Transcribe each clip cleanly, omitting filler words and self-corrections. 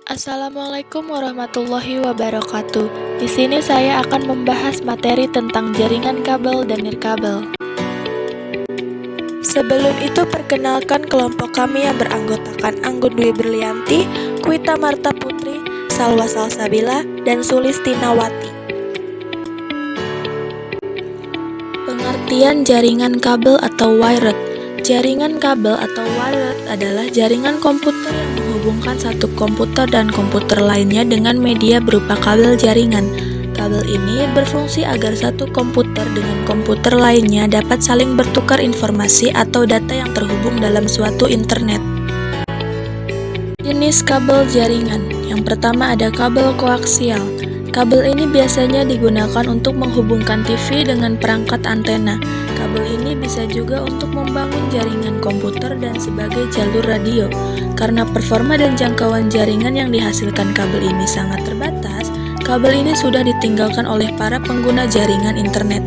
Assalamualaikum warahmatullahi wabarakatuh. Di sini saya akan membahas materi tentang jaringan kabel dan nirkabel. Sebelum itu perkenalkan kelompok kami yang beranggotakan Anggun Dwi Berlianti, Kwita Marta Putri, Salwa Salsabila, dan Sulistinawati. Pengertian jaringan kabel atau wired. Jaringan kabel atau wired adalah jaringan komputer yang menghubungkan satu komputer dan komputer lainnya dengan media berupa kabel jaringan. Kabel ini berfungsi agar satu komputer dengan komputer lainnya dapat saling bertukar informasi atau data yang terhubung dalam suatu internet. Jenis kabel jaringan. Yang pertama ada kabel koaksial. Kabel ini biasanya digunakan untuk menghubungkan TV dengan perangkat antena. Kabel ini bisa juga untuk membangun jaringan komputer dan sebagai jalur radio. Karena performa dan jangkauan jaringan yang dihasilkan kabel ini sangat terbatas, kabel ini sudah ditinggalkan oleh para pengguna jaringan internet.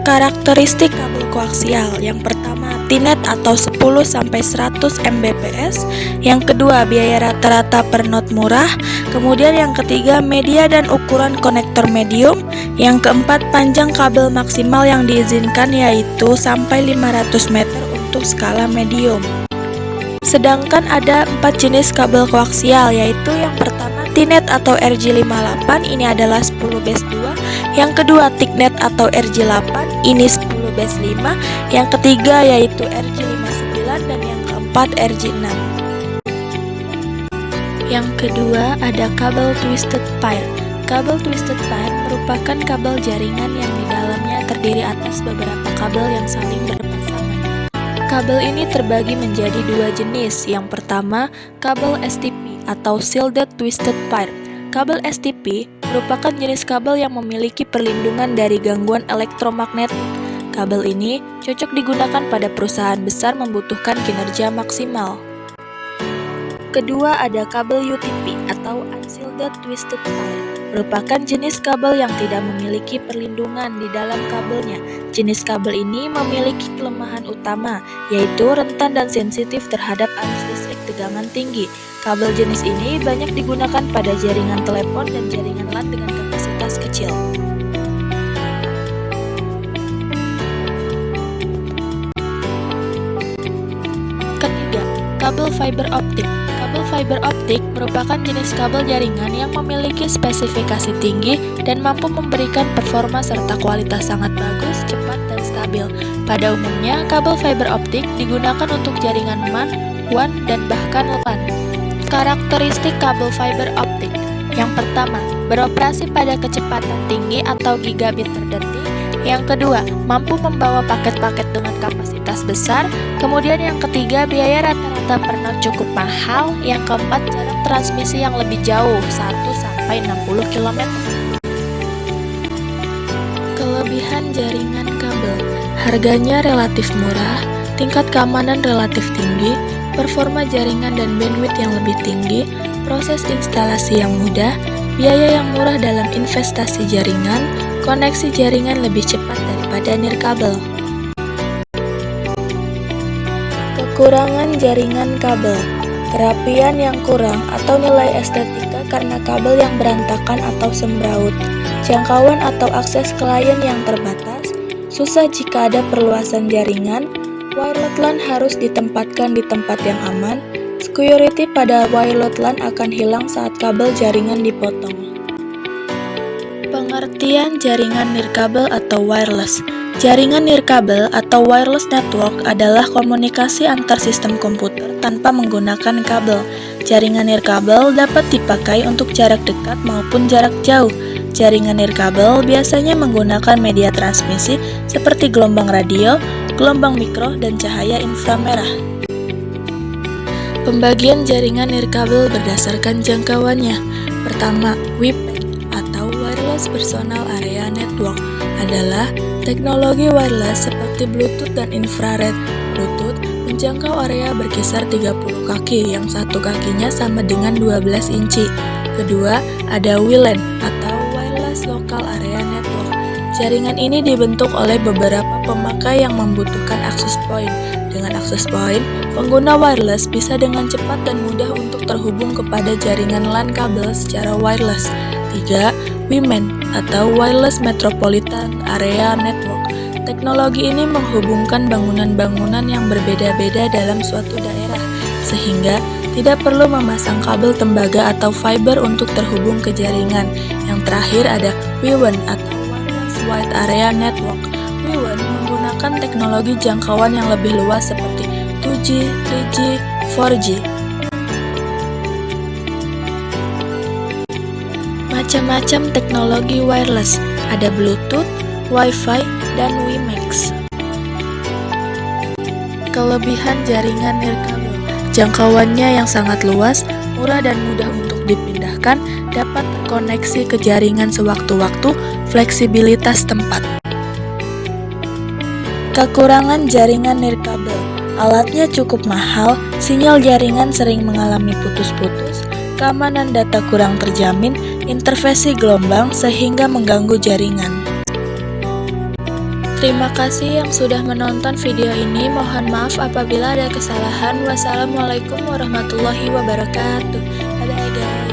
Karakteristik kabel koaksial. Yang pertama, T-net atau 10-100 Mbps. Yang kedua, biaya rata-rata per not murah. Kemudian yang ketiga, media dan ukuran konektor medium. Yang keempat, panjang kabel maksimal yang diizinkan yaitu sampai 500 meter untuk skala medium. Sedangkan ada 4 jenis kabel koaksial, yaitu yang pertama T-net atau RJ58, ini adalah 10 base 2. Yang kedua T-net atau RJ8, ini 10 base 5. Yang ketiga yaitu RJ59 dan yang keempat RJ6. Yang kedua ada kabel twisted pair. Kabel twisted pair merupakan kabel jaringan yang di dalamnya terdiri atas beberapa kabel yang saling berpasangan. Kabel ini terbagi menjadi dua jenis. Yang pertama, kabel STP atau shielded twisted pair. Kabel STP merupakan jenis kabel yang memiliki perlindungan dari gangguan elektromagnetik. Kabel ini cocok digunakan pada perusahaan besar membutuhkan kinerja maksimal. Kedua ada kabel UTP atau unshielded twisted pair. Merupakan jenis kabel yang tidak memiliki perlindungan di dalam kabelnya. Jenis kabel ini memiliki kelemahan utama, yaitu rentan dan sensitif terhadap arus listrik tegangan tinggi. Kabel jenis ini banyak digunakan pada jaringan telepon dan jaringan LAN dengan kapasitas kecil. Ketiga, kabel fiber optik. Kabel fiber optik merupakan jenis kabel jaringan yang memiliki spesifikasi tinggi dan mampu memberikan performa serta kualitas sangat bagus, cepat, dan stabil. Pada umumnya, kabel fiber optik digunakan untuk jaringan MAN, WAN, dan bahkan LAN. Karakteristik kabel fiber optik. Yang pertama, beroperasi pada kecepatan tinggi atau gigabit per detik. Yang kedua, mampu membawa paket-paket dengan kapasitas besar. Kemudian yang ketiga, biaya rata-rata per not cukup mahal. Yang keempat, jarak transmisi yang lebih jauh, 1-60 km. Kelebihan jaringan kabel. Harganya relatif murah, tingkat keamanan relatif tinggi, performa jaringan dan bandwidth yang lebih tinggi, proses instalasi yang mudah, biaya yang murah dalam investasi jaringan, koneksi jaringan lebih cepat daripada nirkabel. Kekurangan jaringan kabel. Kerapian yang kurang atau nilai estetika karena kabel yang berantakan atau sembraut. Jangkauan atau akses klien yang terbatas. Susah jika ada perluasan jaringan. Wireless LAN harus ditempatkan di tempat yang aman. Security pada wireless LAN akan hilang saat kabel jaringan dipotong. Pengertian jaringan nirkabel atau wireless. Jaringan nirkabel atau wireless network adalah komunikasi antar sistem komputer tanpa menggunakan kabel. Jaringan nirkabel dapat dipakai untuk jarak dekat maupun jarak jauh. Jaringan nirkabel biasanya menggunakan media transmisi seperti gelombang radio, gelombang mikro, dan cahaya inframerah. Pembagian jaringan nirkabel berdasarkan jangkauannya. Pertama, WIPAC atau Wireless Personal Area Network adalah teknologi wireless seperti Bluetooth dan infrared. Bluetooth menjangkau area berkisar 30 kaki, yang satu kakinya sama dengan 12 inci. Kedua, ada WLAN atau Wireless Local Area Network. Jaringan ini dibentuk oleh beberapa pemakai yang membutuhkan access point. Dengan access point, Pengguna wireless bisa dengan cepat dan mudah untuk terhubung kepada jaringan LAN kabel secara wireless. 3. WMAN atau Wireless Metropolitan Area Network. Teknologi ini menghubungkan bangunan-bangunan yang berbeda-beda dalam suatu daerah, sehingga tidak perlu memasang kabel tembaga atau fiber untuk terhubung ke jaringan. Yang terakhir ada WWAN atau Wireless Wide Area Network. WWAN menggunakan teknologi jangkauan yang lebih luas seperti 2G, 3G, 4G. Macam-macam teknologi wireless, ada Bluetooth, Wi-Fi, dan WiMAX. Kelebihan jaringan nirkabel, jangkauannya yang sangat luas, murah dan mudah untuk dipindahkan, dapat terkoneksi ke jaringan sewaktu-waktu, fleksibilitas tempat. Kekurangan jaringan nirkabel, alatnya cukup mahal, sinyal jaringan sering mengalami putus-putus, keamanan data kurang terjamin, interferensi gelombang sehingga mengganggu jaringan. Terima kasih yang sudah menonton video ini. Mohon maaf apabila ada kesalahan. Wassalamualaikum warahmatullahi wabarakatuh. Bye-bye guys.